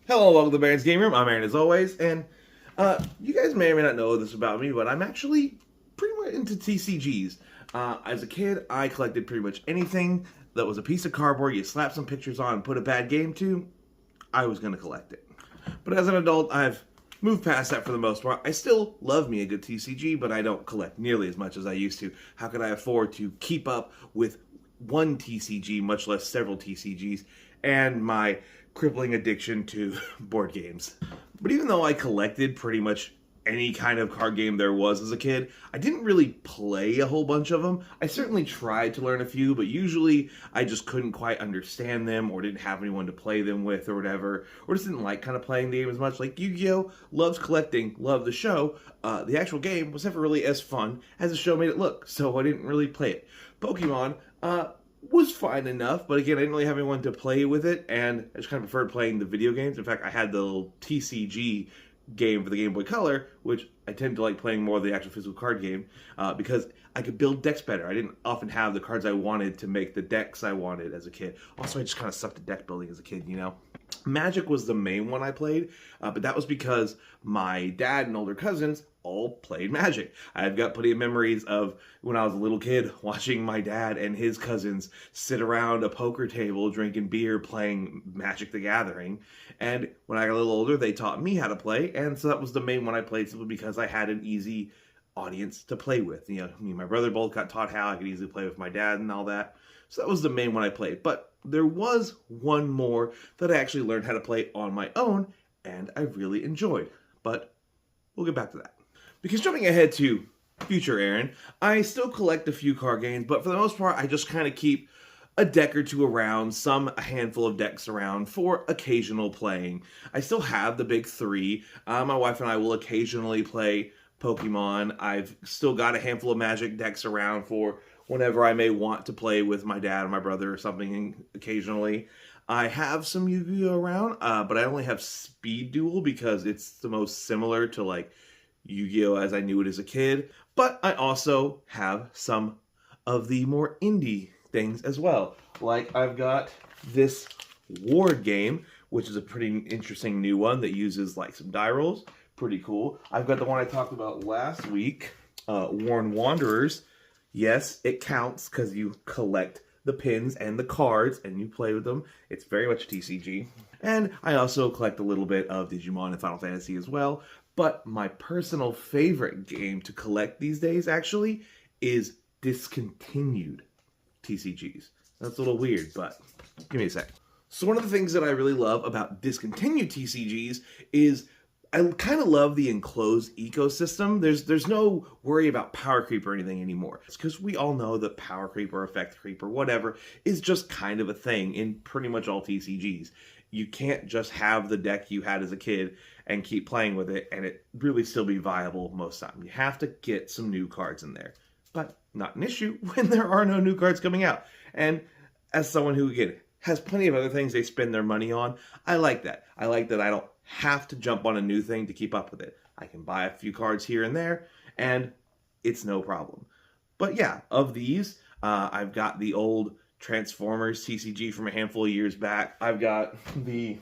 Hello, welcome to the Baron's Game Room. I'm Aaron as always, and you guys may or may not know this about me, but I'm actually pretty much into TCGs. As a kid, I collected pretty much anything that was a piece of cardboard you slap some pictures on and put a bad game to, I was going to collect it. But as an adult, I've moved past that for the most part. I still love me a good TCG, but I don't collect nearly as much as I used to. How could I afford to keep up with one TCG, much less several TCGs, and my crippling addiction to board games? But even though I collected pretty much any kind of card game there was as a kid, I didn't really play a whole bunch of them. I certainly tried to learn a few, but usually I just couldn't quite understand them or didn't have anyone to play them with or whatever, or just didn't like kind of playing the game as much. Like Yu-Gi-Oh! Loves collecting, loved the show. The actual game was never really as fun as the show made it look, so I didn't really play it. Pokemon, was fine enough, but again, I didn't really have anyone to play with it, and I just kind of preferred playing the video games. In fact, I had the little TCG game for the Game Boy Color, which I tend to like playing more of the actual physical card game, because I could build decks better. I didn't often have the cards I wanted to make the decks I wanted as a kid. Also, I just kind of sucked at deck building as a kid, you know? Magic was the main one I played, but that was because my dad and older cousins all played Magic. I've got plenty of memories of when I was a little kid watching my dad and his cousins sit around a poker table drinking beer playing Magic the Gathering. And when I got a little older, they taught me how to play, and so that was the main one I played simply because I had an easy audience to play with. You know, me and my brother both got taught how. I could easily play with my dad and all that. So that was the main one I played. But there was one more that I actually learned how to play on my own, and I really enjoyed. But we'll get back to that. Because jumping ahead to future Aaron, I still collect a few card games, but for the most part, I just kind of keep a deck or two around, a handful of decks around for occasional playing. I still have the big three. My wife and I will occasionally play Pokemon. I've still got a handful of Magic decks around for whenever I may want to play with my dad or my brother or something occasionally. I have some Yu-Gi-Oh! Around, but I only have Speed Duel because it's the most similar to like Yu-Gi-Oh! As I knew it as a kid. But I also have some of the more indie things as well. Like I've got this Ward game, which is a pretty interesting new one that uses like some die rolls. Pretty cool. I've got the one I talked about last week, Worn Wanderers. Yes, it counts because you collect the pins and the cards and you play with them. It's very much TCG. And I also collect a little bit of Digimon and Final Fantasy as well. But my personal favorite game to collect these days actually is discontinued TCGs. That's a little weird, but give me a sec. So one of the things that I really love about discontinued TCGs is I kind of love the enclosed ecosystem. There's no worry about power creep or anything anymore. It's because we all know that power creep or effect creep or whatever is just kind of a thing in pretty much all TCGs. You can't just have the deck you had as a kid and keep playing with it and it really still be viable most of the time. You have to get some new cards in there. But not an issue when there are no new cards coming out. And as someone who, again, has plenty of other things they spend their money on, I like that. I like that I don't have to jump on a new thing to keep up with it. I can buy a few cards here and there, and it's no problem. But yeah, of these, I've got the old Transformers TCG from a handful of years back. I've got the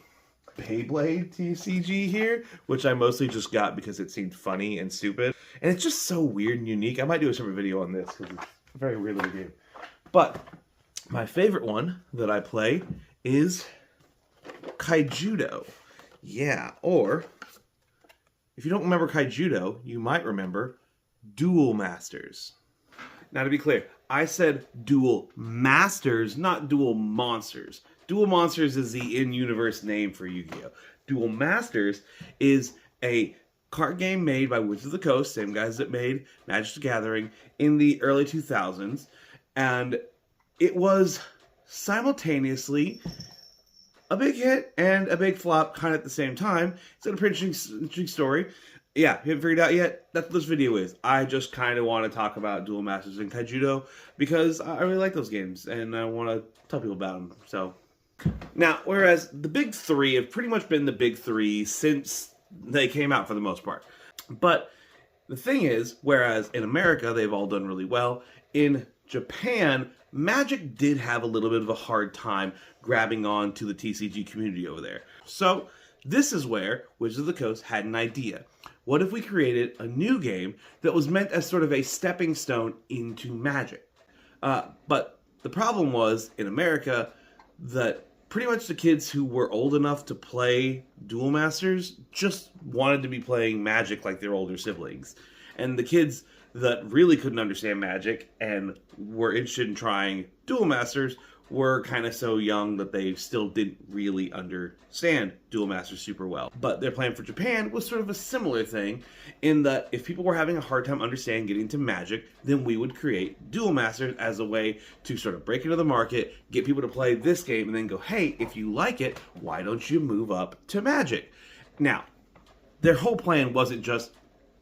Beyblade TCG here, which I mostly just got because it seemed funny and stupid. And it's just so weird and unique. I might do a separate video on this because it's a very weird little game. But my favorite one that I play is Kaijudo. Yeah, or if you don't remember Kaijudo, you might remember Duel Masters. Now to be clear, I said Duel Masters, not Duel Monsters. Duel Monsters is the in-universe name for Yu-Gi-Oh! Duel Masters is a card game made by Wizards of the Coast, same guys that made Magic the Gathering, in the early 2000s. And it was simultaneously a big hit and a big flop kind of at the same time. It's got a pretty interesting story. Yeah, you haven't figured it out yet? That's what this video is. I just kind of want to talk about Duel Masters and Kaijudo because I really like those games and I want to tell people about them. So, now, whereas the big three have pretty much been the big three since they came out for the most part. But the thing is, whereas in America they've all done really well, in Japan, Magic did have a little bit of a hard time grabbing on to the TCG community over there. So This is where Wizards of the Coast had an idea. What if we created a new game that was meant as sort of a stepping stone into Magic? But the problem was, in America, that pretty much the kids who were old enough to play Duel Masters just wanted to be playing Magic like their older siblings. And the kids that really couldn't understand Magic and were interested in trying Duel Masters were kind of so young that they still didn't really understand Duel Masters super well. But their plan for Japan was sort of a similar thing, in that if people were having a hard time understanding getting to Magic, then we would create Duel Masters as a way to sort of break into the market, get people to play this game, and then go, hey, if you like it, why don't you move up to Magic? Now, their whole plan wasn't just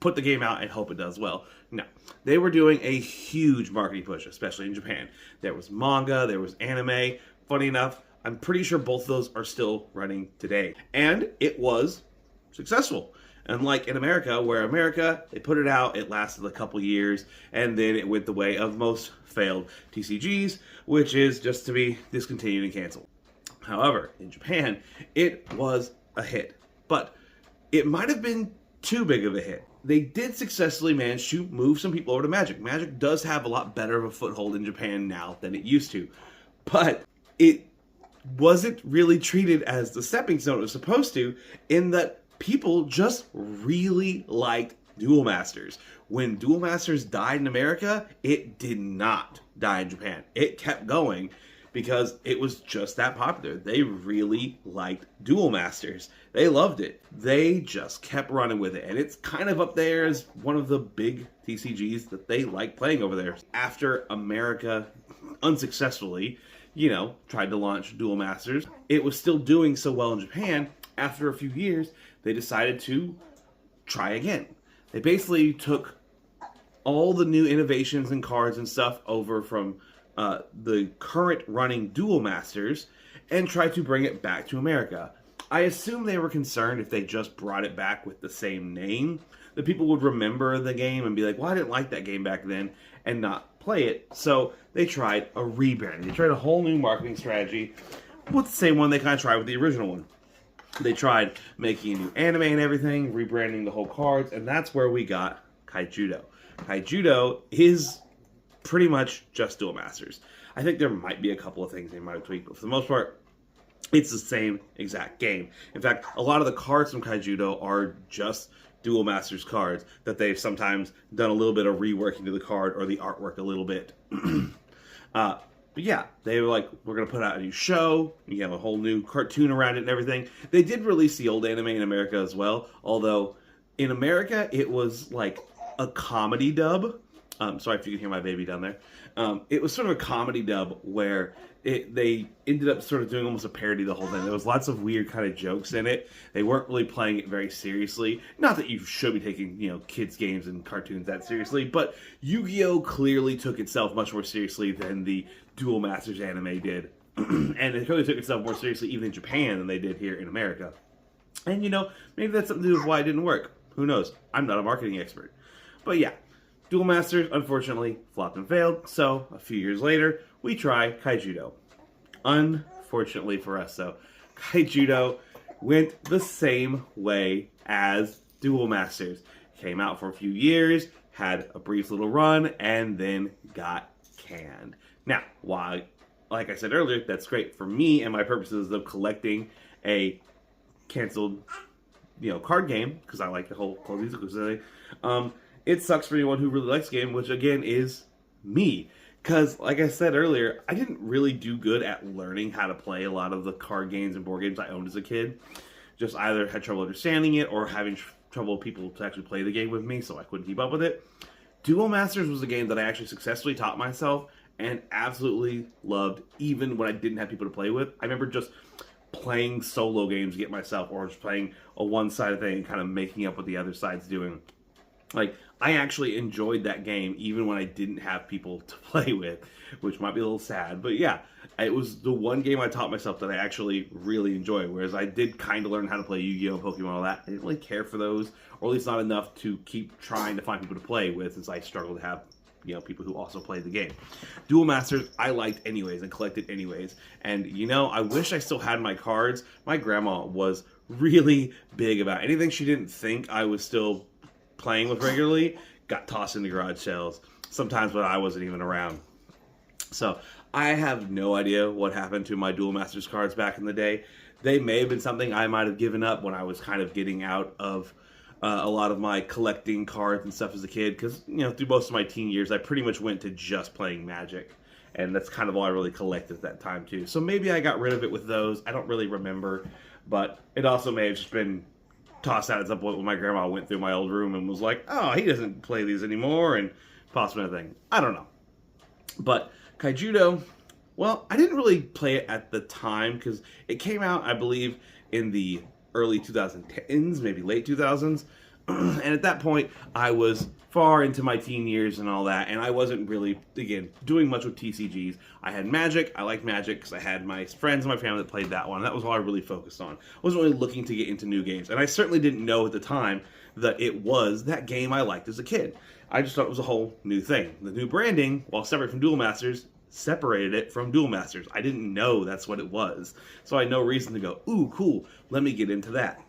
put the game out and hope it does well. No, they were doing a huge marketing push, especially in Japan. There was manga, there was anime. Funny enough, I'm pretty sure both of those are still running today. And it was successful. Unlike in America, where America, they put it out, it lasted a couple years, and then it went the way of most failed TCGs, which is just to be discontinued and canceled. However, in Japan, it was a hit. But it might have been too big of a hit. They did successfully manage to move some people over to Magic. Magic does have a lot better of a foothold in Japan now than it used to. But it wasn't really treated as the stepping stone it was supposed to, in that people just really liked Duel Masters. When Duel Masters died in America, it did not die in Japan. It kept going because it was just that popular. They really liked Duel Masters. They loved it. They just kept running with it. And it's kind of up there as one of the big TCGs that they like playing over there. After America unsuccessfully, tried to launch Duel Masters, it was still doing so well in Japan. After a few years, they decided to try again. They basically took all the new innovations and cards and stuff over from the current running Duel Masters and try to bring it back to America. I assume they were concerned if they just brought it back with the same name, that people would remember the game and be like, well, I didn't like that game back then, and not play it. So they tried a rebranding. They tried a whole new marketing strategy with the same one they kind of tried with the original one. They tried making a new anime and everything, rebranding the whole cards, and that's where we got Kaijudo. Kaijudo is pretty much just Duel Masters. I think there might be a couple of things they might have tweaked, but for the most part, it's the same exact game. In fact, a lot of the cards from Kaijudo are just Duel Masters cards that they've sometimes done a little bit of reworking to the card or the artwork a little bit. But yeah, they were like, we're going to put out a new show. You have a whole new cartoon around it and everything. They did release the old anime in America as well, although in America it was like a comedy dub. Sorry if you can hear my baby down there. It was sort of a comedy dub where they ended up sort of doing almost a parody of the whole thing. There was lots of weird kind of jokes in it. They weren't really playing it very seriously. Not that you should be taking, kids' games and cartoons that seriously, but Yu-Gi-Oh! Clearly took itself much more seriously than the Duel Masters anime did. And it clearly took itself more seriously even in Japan than they did here in America. And, maybe that's something to do with why it didn't work. Who knows? I'm not a marketing expert. But yeah. Duel Masters, unfortunately, flopped and failed, so a few years later, we try Kaijudo. Unfortunately for us, though, Kaijudo went the same way as Duel Masters. Came out for a few years, had a brief little run, and then got canned. Now, while, like I said earlier, that's great for me and my purposes of collecting a canceled, card game, because I like the whole closed musical thing, it sucks for anyone who really likes the game, which again is me. Because, like I said earlier, I didn't really do good at learning how to play a lot of the card games and board games I owned as a kid. Just either had trouble understanding it or having trouble with people to actually play the game with me, so I couldn't keep up with it. Duel Masters was a game that I actually successfully taught myself and absolutely loved, even when I didn't have people to play with. I remember just playing solo games to get myself, or just playing a one-sided thing and kind of making up what the other side's doing. Like, I actually enjoyed that game even when I didn't have people to play with, which might be a little sad. But yeah, it was the one game I taught myself that I actually really enjoyed, whereas I did kind of learn how to play Yu-Gi-Oh! Pokemon, all that. I didn't really care for those, or at least not enough to keep trying to find people to play with, since I struggled to have people who also played the game. Duel Masters, I liked anyways and collected anyways. And, I wish I still had my cards. My grandma was really big about anything she didn't think I was still playing with regularly, got tossed into garage sales, sometimes when I wasn't even around. So I have no idea what happened to my Duel Masters cards back in the day. They may have been something I might have given up when I was kind of getting out of a lot of my collecting cards and stuff as a kid, because, you know, through most of my teen years, I pretty much went to just playing Magic, and that's kind of all I really collected at that time, too. So maybe I got rid of it with those. I don't really remember, but it also may have just been tossed out at some point when my grandma went through my old room and was like, oh, he doesn't play these anymore, and possibly anything. I don't know. But Kaijudo, well, I didn't really play it at the time because it came out, I believe, in the early 2010s, maybe late 2000s. And at that point, I was far into my teen years and all that, and I wasn't really, again, doing much with TCGs. I had Magic. I liked Magic because I had my friends and my family that played that one. That was all I really focused on. I wasn't really looking to get into new games, and I certainly didn't know at the time that it was that game I liked as a kid. I just thought it was a whole new thing. The new branding, while separate from Duel Masters, separated it from Duel Masters. I didn't know that's what it was. So I had no reason to go, ooh, cool, let me get into that.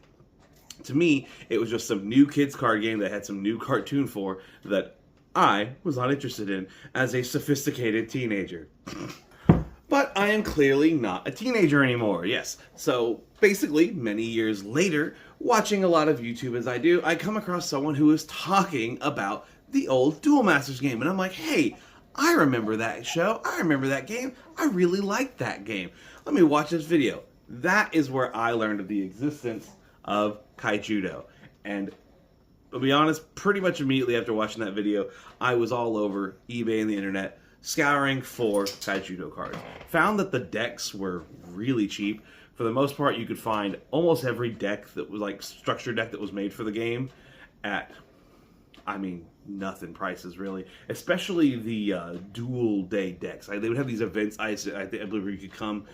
To me, it was just some new kids card game that had some new cartoon for that I was not interested in as a sophisticated teenager. But I am clearly not a teenager anymore, yes. So basically, many years later, watching a lot of YouTube as I do, I come across someone who is talking about the old Duel Masters game. And I'm like, hey, I remember that show. I remember that game. I really liked that game. Let me watch this video. That is where I learned of the existence of Kaijudo. And to be honest, pretty much immediately after watching that video, I was all over eBay and the internet scouring for Kaijudo cards. Found that the decks were really cheap. For the most part, you could find almost every deck that was like structure deck that was made for the game at, I mean, nothing prices really, especially the dual day decks. They would have these events. I believe you could come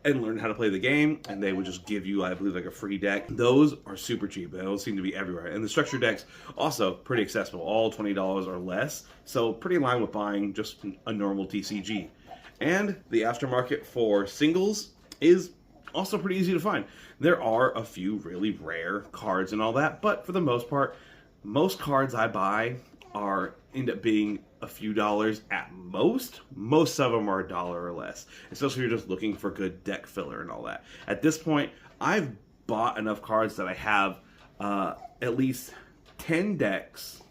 and learn how to play the game, and they would just give you, I believe, like a free deck. Those are super cheap. Those seem to be everywhere. And the structure decks also pretty accessible, all $20 or less. So pretty in line with buying just a normal TCG. And the aftermarket for singles is also pretty easy to find. There are a few really rare cards and all that, but for the most part, most cards I buy end up being a few dollars at most. Most of them are $1 or less, especially if you're just looking for good deck filler and all that. At this point, I've bought enough cards that I have at least 10 decks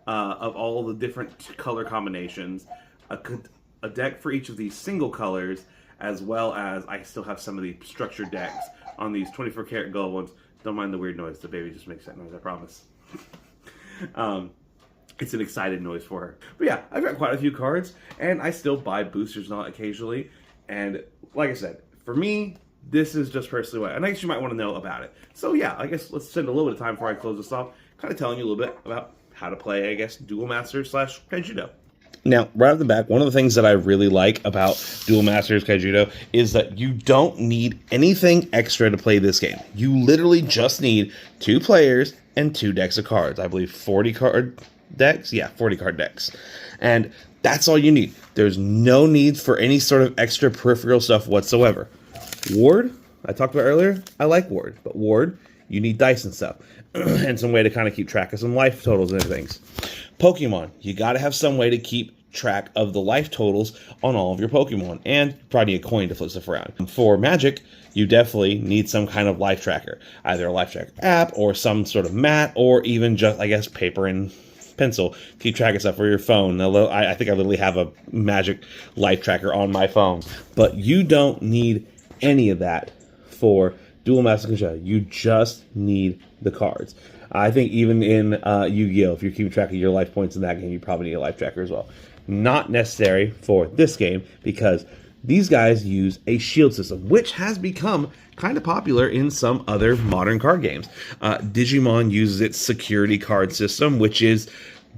of all the different color combinations, a deck for each of these single colors, as well as I still have some of the structured decks on these 24 karat gold ones. Don't mind the weird noise. The baby just makes that noise, I promise. It's an excited noise for her. But yeah, I've got quite a few cards, and I still buy boosters and all occasionally. And like I said, for me, this is just personally what, and I guess you might want to know about it. So yeah, I guess let's spend a little bit of time before I close this off, kind of telling you a little bit about how to play, I guess, Duel Masters / Kaijudo. Now, right off the back, one of the things that I really like about Duel Masters Kaijudo is that you don't need anything extra to play this game. You literally just need 2 players and 2 decks of cards. I believe 40 card decks? Yeah, 40 card decks. And that's all you need. There's no need for any sort of extra peripheral stuff whatsoever. Ward, I talked about earlier, I like Ward. But Ward, you need dice and stuff. And some way to kind of keep track of some life totals and things. Pokemon, you got to have some way to keep track of the life totals on all of your Pokemon, and probably need a coin to flip stuff around. For Magic, you definitely need some kind of life tracker, either a life tracker app or some sort of mat, or even just, I guess, paper and pencil. Keep track of stuff for your phone. I think I literally have a Magic life tracker on my phone, but you don't need any of that for Duel Masters Kaijudo. You just need the cards. I think even in Yu-Gi-Oh, if you're keeping track of your life points in that game, you probably need a life tracker as well. Not necessary for this game, because these guys use a shield system, which has become kind of popular in some other modern card games. Digimon uses its security card system, which is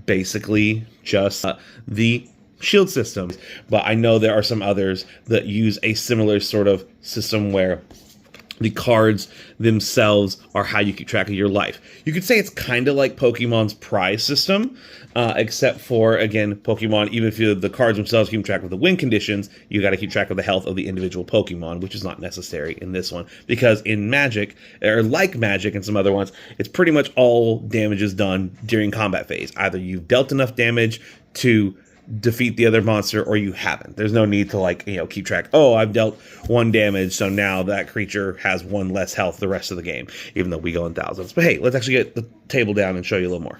basically just the shield systems. But I know there are some others that use a similar sort of system where The cards themselves are how you keep track of your life. You could say it's kind of like Pokemon's prize system, except for, again, Pokemon, even if the cards themselves keep track of the win conditions, you got to keep track of the health of the individual Pokemon, which is not necessary in this one. Because in Magic, or like Magic and some other ones, it's pretty much all damage is done during combat phase. Either you've dealt enough damage to defeat the other monster or you haven't. There's no need to, like, keep track. Oh, I've dealt 1 damage, so now that creature has 1 less health the rest of the game, even though we go in thousands. But hey, let's actually get the table down and show you a little more.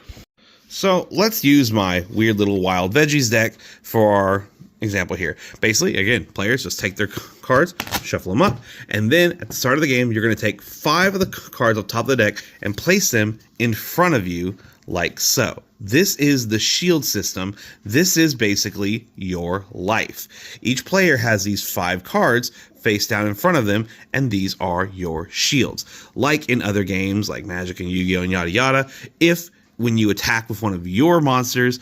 So let's use my weird little wild veggies deck for our example here. Basically, again, players just take their cards, shuffle them up, and then at the start of the game, you're going to take 5 of the cards off top of the deck and place them in front of you like so. This is the shield system. This is basically your life. Each player has these 5 cards face down in front of them, and these are your shields. Like in other games like Magic and Yu-Gi-Oh! And yada yada, if when you attack with one of your monsters,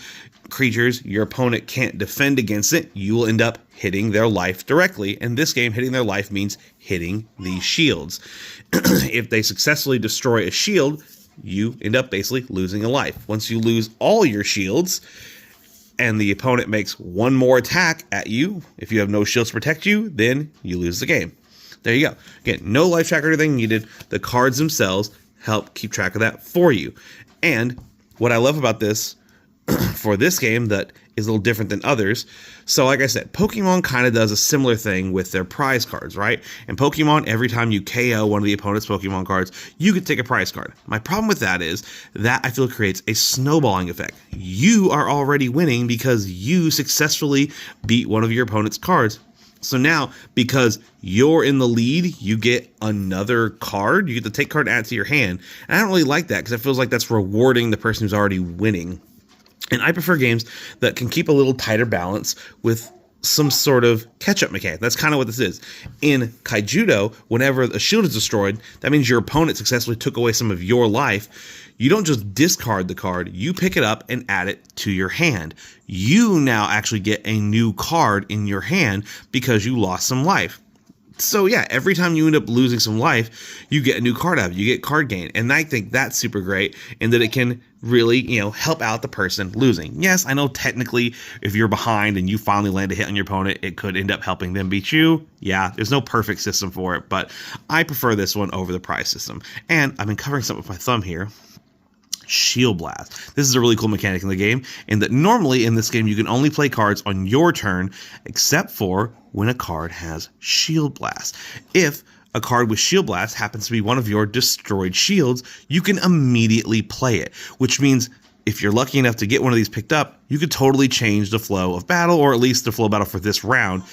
creatures, your opponent can't defend against it, you will end up hitting their life directly. In this game, hitting their life means hitting these shields. If they successfully destroy a shield, you end up basically losing a life. Once you lose all your shields and the opponent makes 1 more attack at you, if you have no shields to protect you, then you lose the game. There you go. Again, no life tracker or anything needed. The cards themselves help keep track of that for you. And what I love about this for this game that is a little different than others. So like I said, Pokemon kind of does a similar thing with their prize cards, right? In Pokemon, every time you KO one of the opponent's Pokemon cards, you could take a prize card. My problem with that is that I feel creates a snowballing effect. You are already winning because you successfully beat one of your opponent's cards. So now, because you're in the lead, you get another card. You get the take card and add it to your hand. And I don't really like that because it feels like that's rewarding the person who's already winning. And I prefer games that can keep a little tighter balance with some sort of catch-up mechanic. That's kind of what this is. In Kaijudo, whenever a shield is destroyed, that means your opponent successfully took away some of your life. You don't just discard the card, you pick it up and add it to your hand. You now actually get a new card in your hand because you lost some life. So yeah, every time you end up losing some life, you get a new card out of it. You get card gain. And I think that's super great in that it can really, help out the person losing. Yes, I know technically if you're behind and you finally land a hit on your opponent, it could end up helping them beat you. Yeah, there's no perfect system for it, but I prefer this one over the prize system. And I've been covering something with my thumb here. Shield Blast. This is a really cool mechanic in the game, in that normally in this game you can only play cards on your turn, except for when a card has Shield Blast. If a card with Shield Blast happens to be one of your destroyed shields, you can immediately play it, which means if you're lucky enough to get one of these picked up, you could totally change the flow of battle, or at least the flow of battle for this round,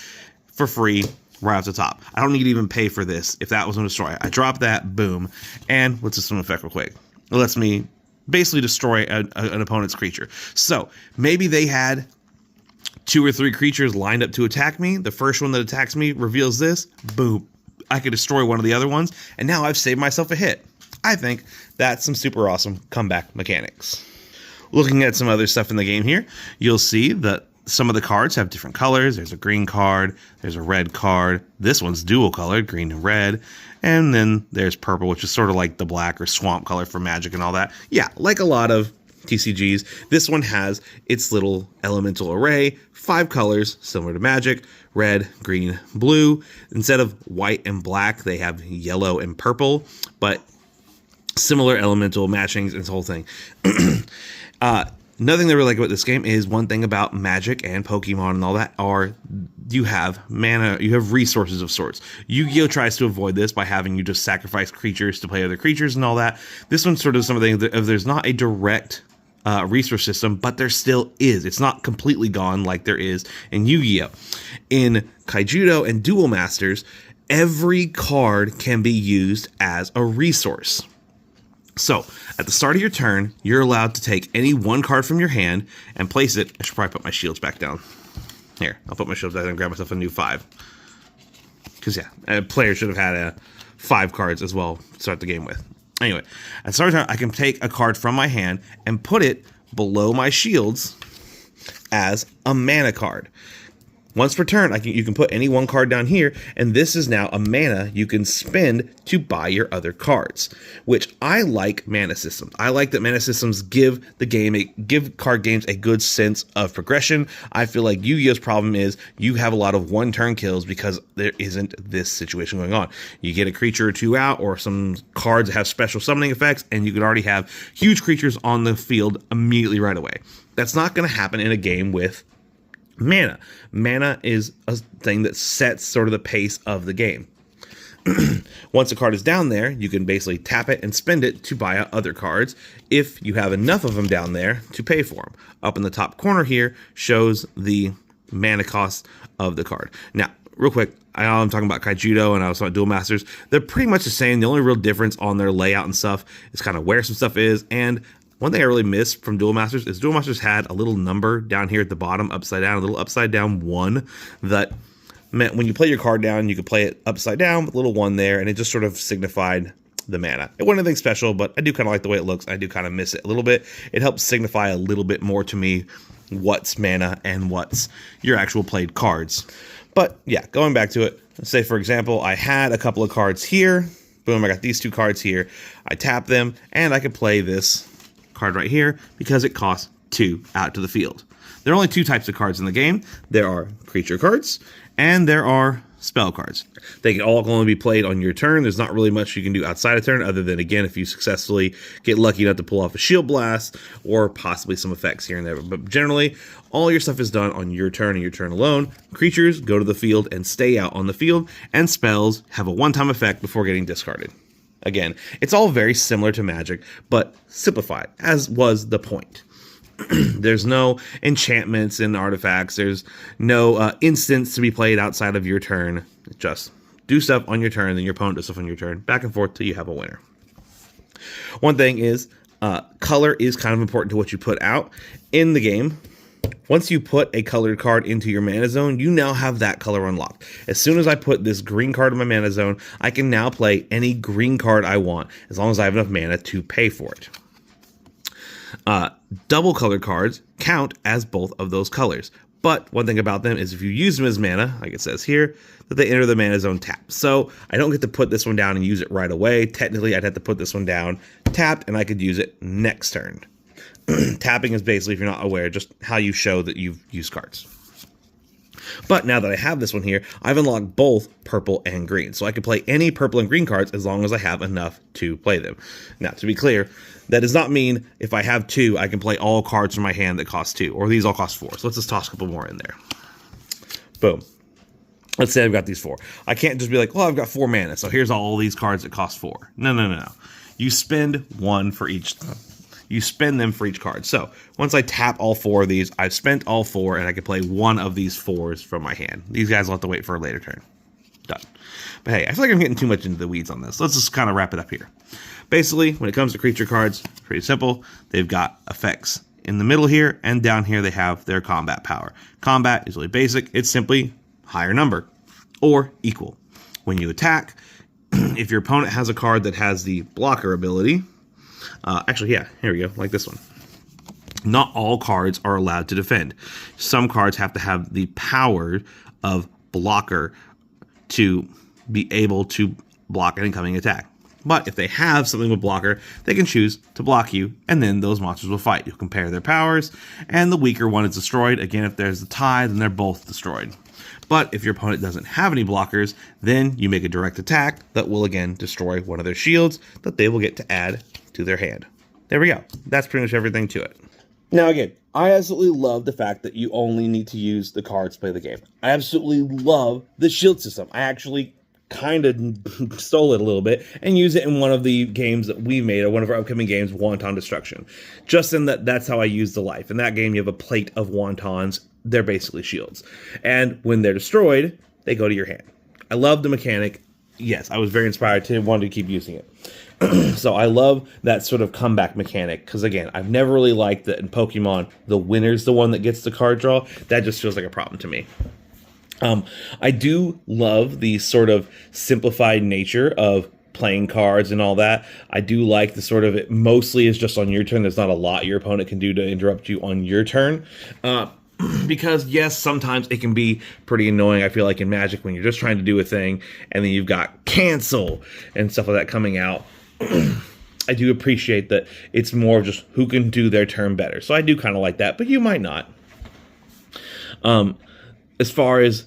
for free right off the top. I don't need to even pay for this if that was going to destroy it. I drop that, boom, and what's this one effect real quick? It lets me basically destroy an opponent's creature. So maybe they had 2 or 3 creatures lined up to attack me. The first one that attacks me reveals this, boom. I could destroy one of the other ones, and now I've saved myself a hit. I think that's some super awesome comeback mechanics. Looking at some other stuff in the game here, you'll see that some of the cards have different colors. There's a green card, there's a red card. This one's dual colored, green and red. And then there's purple, which is sort of like the black or swamp color for Magic and all that. Yeah, like a lot of TCGs, this one has its little elemental array, 5 colors, similar to Magic: red, green, blue. Instead of white and black, they have yellow and purple, but similar elemental matchings and this whole thing. Another thing that I really like about this game is one thing about Magic and Pokemon and all that are you have mana, you have resources of sorts. Yu-Gi-Oh! Tries to avoid this by having you just sacrifice creatures to play other creatures and all that. This one sort of something that if there's not a direct resource system, but there still is. It's not completely gone like there is in Yu-Gi-Oh! In Kaijudo and Duel Masters, every card can be used as a resource. So, at the start of your turn, you're allowed to take any one card from your hand and place it. I should probably put my shields back down. Here, I'll put my shields back and grab myself a new 5. Because, yeah, a player should have had 5 cards as well to start the game with. Anyway, at the start of the turn, I can take a card from my hand and put it below my shields as a mana card. Once per turn, you can put any one card down here, and this is now a mana you can spend to buy your other cards, which I like mana systems. I like that mana systems give card games a good sense of progression. I feel like Yu-Gi-Oh's problem is you have a lot of one-turn kills because there isn't this situation going on. You get a creature or two out, or some cards that have special summoning effects, and you could already have huge creatures on the field immediately right away. That's not going to happen in a game with mana. Mana is a thing that sets sort of the pace of the game. Once a card is down there, you can basically tap it and spend it to buy out other cards if you have enough of them down there to pay for them. Up in the top corner here shows the mana cost of the card. Now, real quick, I'm talking about Kaijudo and I was talking about Duel Masters. They're pretty much the same. The only real difference on their layout and stuff is kind of where some stuff is. And one thing I really miss from Duel Masters is Duel Masters had a little number down here at the bottom, upside down, a little upside down 1 that meant when you play your card down, you could play it upside down with a little 1 there, and it just sort of signified the mana. It wasn't anything special, but I do kind of like the way it looks. I do kind of miss it a little bit. It helps signify a little bit more to me what's mana and what's your actual played cards. But yeah, going back to it, let's say for example, I had a couple of cards here. Boom, I got these 2 cards here. I tap them, and I could play this card right here because it costs 2 out to the field. There are only 2 types of cards in the game. There are creature cards and there are spell cards. They can all only be played on your turn. There's not really much you can do outside of turn other than, again, if you successfully get lucky enough to pull off a shield blast or possibly some effects here and there. But generally, all your stuff is done on your turn and your turn alone. Creatures go to the field and stay out on the field, and spells have a one-time effect before getting discarded. Again, it's all very similar to Magic, but simplified, as was the point. There's no enchantments and artifacts. There's no instants to be played outside of your turn. Just do stuff on your turn, then your opponent does stuff on your turn, back and forth till you have a winner. One thing is, color is kind of important to what you put out in the game. Once you put a colored card into your mana zone, you now have that color unlocked. As soon as I put this green card in my mana zone, I can now play any green card I want, as long as I have enough mana to pay for it. Double colored cards count as both of those colors. But one thing about them is if you use them as mana, like it says here, that they enter the mana zone tapped. So I don't get to put this one down and use it right away. Technically, I'd have to put this one down tapped, and I could use it next turn. Tapping is basically, if you're not aware, just how you show that you've used cards. But now that I have this one here, I've unlocked both purple and green. So I can play any purple and green cards as long as I have enough to play them. Now, to be clear, that does not mean if I have 2, I can play all cards from my hand that cost 2, or these all cost 4. So let's just toss a couple more in there. Boom. Let's say I've got these 4. I can't just be like, well, I've got 4 mana, so here's all these cards that cost 4. No. You spend 1 for each. You spend them for each card. So once I tap all 4 of these, I've spent all 4, and I can play 1 of these 4s from my hand. These guys will have to wait for a later turn. Done. But hey, I feel like I'm getting too much into the weeds on this. Let's just kind of wrap it up here. Basically, when it comes to creature cards, pretty simple. They've got effects in the middle here, and down here they have their combat power. Combat is really basic. It's simply higher number or equal. When you attack, if your opponent has a card that has the blocker ability, actually, yeah, here we go, like this one. Not all cards are allowed to defend. Some cards have to have the power of blocker to be able to block an incoming attack. But if they have something with blocker, they can choose to block you, and then those monsters will fight. You'll compare their powers, and the weaker one is destroyed. Again, if there's a tie, then they're both destroyed. But if your opponent doesn't have any blockers, then you make a direct attack that will again destroy one of their shields that they will get to add to their hand. There we go. That's pretty much everything to it. Now again, I absolutely love the fact that you only need to use the cards to play the game. I absolutely love the shield system. I actually kind of stole it a little bit and use it in one of the games that we made, or one of our upcoming games, Wonton Destruction. Just in that's how I use the life. In that game, you have a plate of wontons. They're basically shields. And when they're destroyed, they go to your hand. I love the mechanic. Yes, I was very inspired to want to keep using it. So I love that sort of comeback mechanic, because again, I've never really liked that in Pokemon, the winner's the one that gets the card draw. That just feels like a problem to me. I do love the sort of simplified nature of playing cards and all that. I do like the sort of, it mostly is just on your turn. There's not a lot your opponent can do to interrupt you on your turn. Because yes, sometimes it can be pretty annoying. I feel like in Magic when you're just trying to do a thing and then you've got cancel and stuff like that coming out. I do appreciate that it's more of just who can do their turn better. So I do kind of like that, but you might not. As far as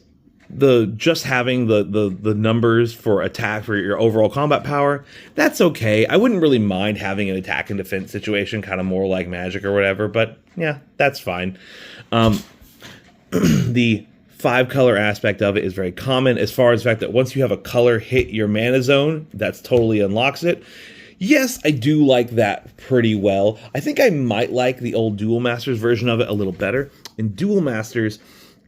just having the numbers for attack for your overall combat power, that's okay. I wouldn't really mind having an attack and defense situation, kind of more like Magic or whatever, but yeah, that's fine. The 5-color aspect of it is very common, as far as the fact that once you have a color hit your mana zone, that's totally unlocks it. Yes, I do like that pretty well. I think I might like the old Duel Masters version of it a little better. In Duel Masters,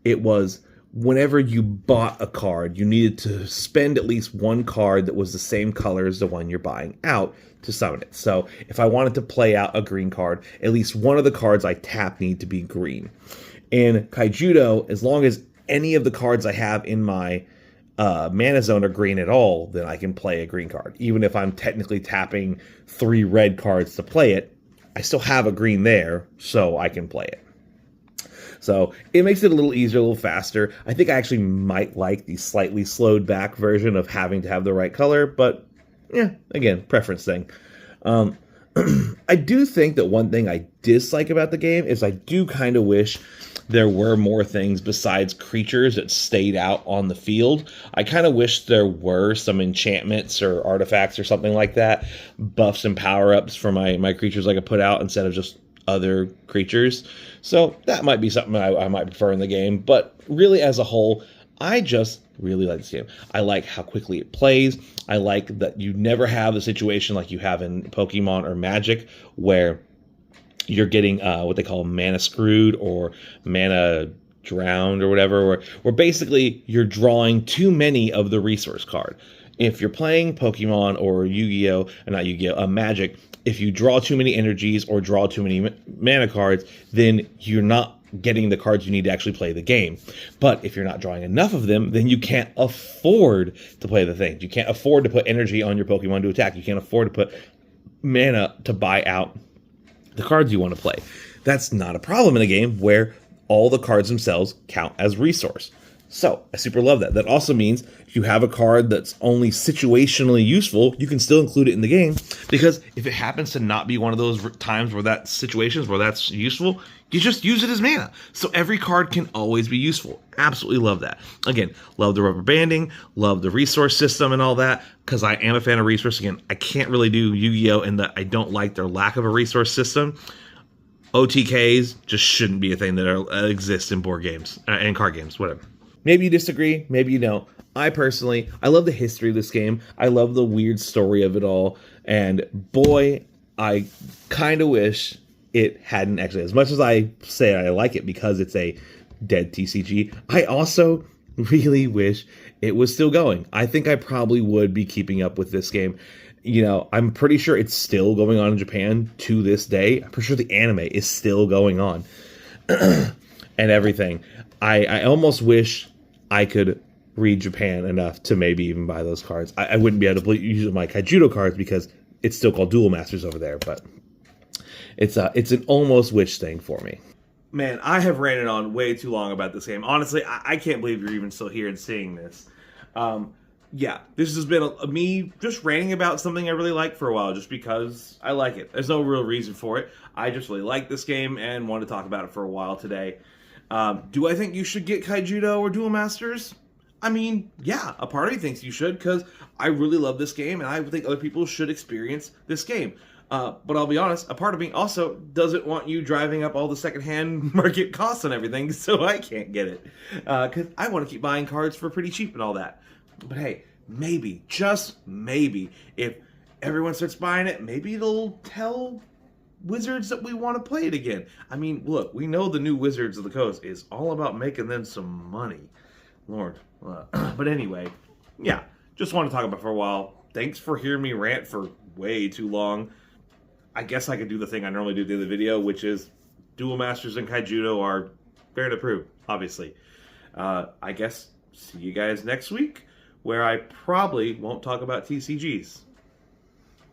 it was whenever you bought a card, you needed to spend at least one card that was the same color as the one you're buying out to summon it. So if I wanted to play out a green card, at least one of the cards I tap need to be green. In Kaijudo, as long as any of the cards I have in my mana zone are green at all, then I can play a green card. Even if I'm technically tapping 3 red cards to play it, I still have a green there, so I can play it. So it makes it a little easier, a little faster. I think I actually might like the slightly slowed back version of having to have the right color, but yeah, again, preference thing. I do think that one thing I dislike about the game is I do kind of wish there were more things besides creatures that stayed out on the field. I kind of wish there were some enchantments or artifacts or something like that, buffs and power-ups for my creatures I could put out instead of just other creatures. So that might be something I might prefer in the game, but really as a whole, I just really like this game. I like how quickly it plays. I like that you never have the situation like you have in Pokemon or Magic where you're getting what they call mana screwed or mana drowned or whatever, where basically you're drawing too many of the resource card. If you're playing Pokemon or Yu-Gi-Oh, not Yu-Gi-Oh, Magic, if you draw too many energies or draw too many mana cards, then you're not getting the cards you need to actually play the game. But if you're not drawing enough of them, then you can't afford to play the thing. You can't afford to put energy on your Pokemon to attack. You can't afford to put mana to buy out the cards you want to play. That's not a problem in a game where all the cards themselves count as resource. So I super love that. That also means if you have a card that's only situationally useful, you can still include it in the game, because if it happens to not be one of those times where that situations where that's useful, you just use it as mana. So every card can always be useful. Absolutely love that. Again, love the rubber banding, love the resource system and all that, because I am a fan of resource. Again, I can't really do Yu-Gi-Oh! In that I don't like their lack of a resource system. OTKs just shouldn't be a thing that exists in board games and card games, whatever. Maybe you disagree, maybe you don't. I love the history of this game. I love the weird story of it all. And boy, I kind of wish it hadn't actually. As much as I say I like it because it's a dead TCG, I also really wish it was still going. I think I probably would be keeping up with this game. You know, I'm pretty sure it's still going on in Japan to this day. I'm pretty sure the anime is still going on and everything. I almost wish I could read Japan enough to maybe even buy those cards. I wouldn't be able to use my Kaijudo cards because it's still called Duel Masters over there, but it's an almost wish thing for me. Man, I have ranted on way too long about this game. Honestly, I can't believe you're even still here and seeing this. Yeah, this has been me just ranting about something I really like for a while, just because I like it. There's no real reason for it. I just really like this game and want to talk about it for a while today. Do I think you should get Kaijudo or Duel Masters? I mean, yeah, a part of me thinks you should, because I really love this game, and I think other people should experience this game. But I'll be honest, a part of me also doesn't want you driving up all the secondhand market costs and everything, so I can't get it. Because I want to keep buying cards for pretty cheap and all that. But hey, maybe, just maybe, if everyone starts buying it, maybe it'll tell Wizards that we want to play it again. I mean, look, we know the new Wizards of the Coast is all about making them some money. Lord. But anyway, yeah, just want to talk about it for a while. Thanks for hearing me rant for way too long. I guess I could do the thing I normally do at the end of the video, which is Duel Masters and Kaijudo are fair to prove, obviously. I guess see you guys next week, where I probably won't talk about TCGs.